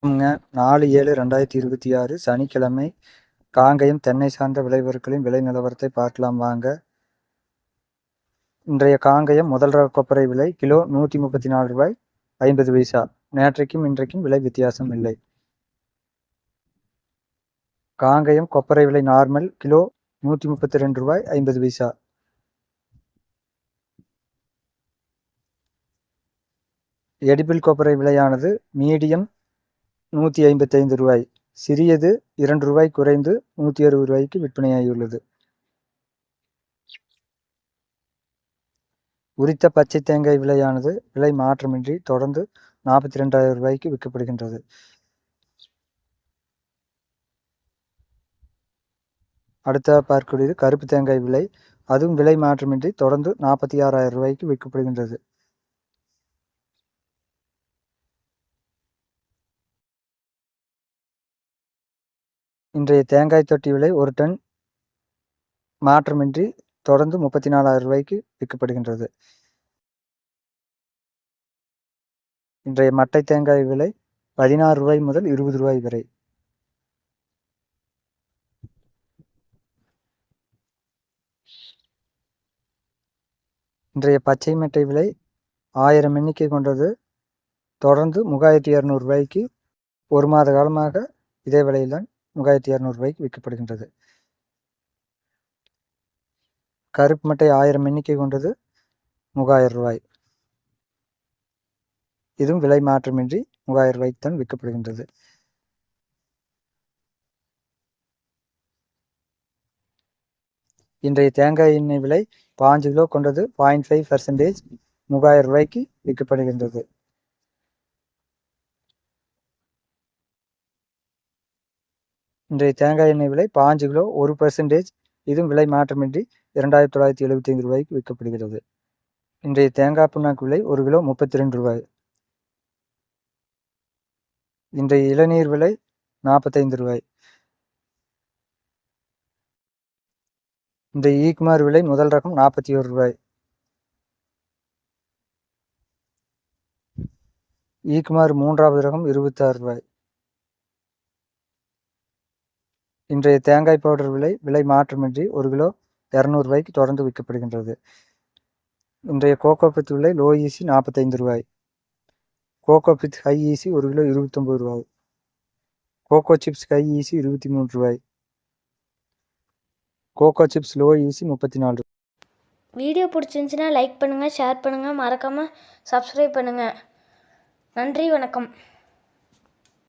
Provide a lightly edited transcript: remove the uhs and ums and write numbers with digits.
4/7/2026 சனிக்கிழமை காங்கயம் தென்னை சார்ந்த விளைபொருட்களின் விலை நிலவரத்தை பார்க்கலாம் வாங்க. இன்றைய காங்கயம் முதல் ரக கொப்பரை விலை கிலோ ரூ. 134.50. நேற்றைக்கும் இன்றைக்கும் விலை வித்தியாசம் இல்லை. காங்கயம் கொப்பரை விலை நார்மல் கிலோ ரூ. 132.50. எடிபிள் கொப்பரை விலையானது மீடியம் ரூ. 155, சிறியது ரூ. 2 குறைந்து ரூ. 160 விற்பனையாகியுள்ளது. உரித்த பச்சை தேங்காய் விலையானது விலை மாற்றமின்றி தொடர்ந்து ரூ. 42,000 விற்கப்படுகின்றது. அடுத்ததாக பார்க்கக்கூடியது கருப்பு தேங்காய் விலை, அதுவும் விலை மாற்றமின்றி தொடர்ந்து ரூ. 46,000 விற்கப்படுகின்றது. இன்றைய தேங்காய் தொட்டி விலை ஒரு டன் மாற்றமின்றி தொடர்ந்து ரூ. 34,000 விற்கப்படுகின்றது. இன்றைய மட்டை தேங்காய் விலை ரூ. 16 முதல் ரூ. 20 வரை. இன்றைய பச்சை மட்டை விலை 1000 எண்ணிக்கை கொண்டது தொடர்ந்து ரூ. 3200 ஒரு மாத காலமாக இதே விலையில்தான் ரூ. 3200 விற்கப்படுகின்றது. கருப்பு மட்டை 1000 எண்ணிக்கை கொண்டது ரூ. 3000. இதுவும் விலை மாற்றமின்றி ரூ. 3000 தான் விற்கப்படுகின்றது. இன்றைய தேங்காய் எண்ணெய் விலை 5 கிலோ கொண்டது 0.5% ரூ. 3000 விற்கப்படுகின்றது. இன்றைய தேங்காய் எண்ணெய் விலை 5 கிலோ 1%, இதுவும் விலை மாற்றமின்றி ரூ. 2975 விற்கப்படுகிறது. இன்றைய தேங்காய் புண்ணாக்கு விலை 1 கிலோ ரூ. 32. இன்றைய இளநீர் விலை ரூ. 45. இன்றைய ஈக்குமார் விலை முதல் ரகம் ரூ. 41. ஈக்குமார் மூன்றாவது ரகம் ரூ. 26. இன்றைய தேங்காய் பவுடர் விலை மாற்றமின்றி 1 கிலோ ரூ. 200 தொடர்ந்து விற்கப்படுகின்றது. இன்றைய கோகோ பித் விலை லோ ஈசி ரூ. 45. கோகோ பித் ஹை ஈசி 1 கிலோ ரூ. 29. கோகோ சிப்ஸ் ஹை ஈசி ரூ. 23. கோகோ சிப்ஸ் லோ ஈசி ரூ. 34. வீடியோ பிடிச்சிருந்துச்சுன்னா லைக் பண்ணுங்கள், ஷேர் பண்ணுங்கள், மறக்காமல் சப்ஸ்கிரைப் பண்ணுங்கள். நன்றி, வணக்கம்.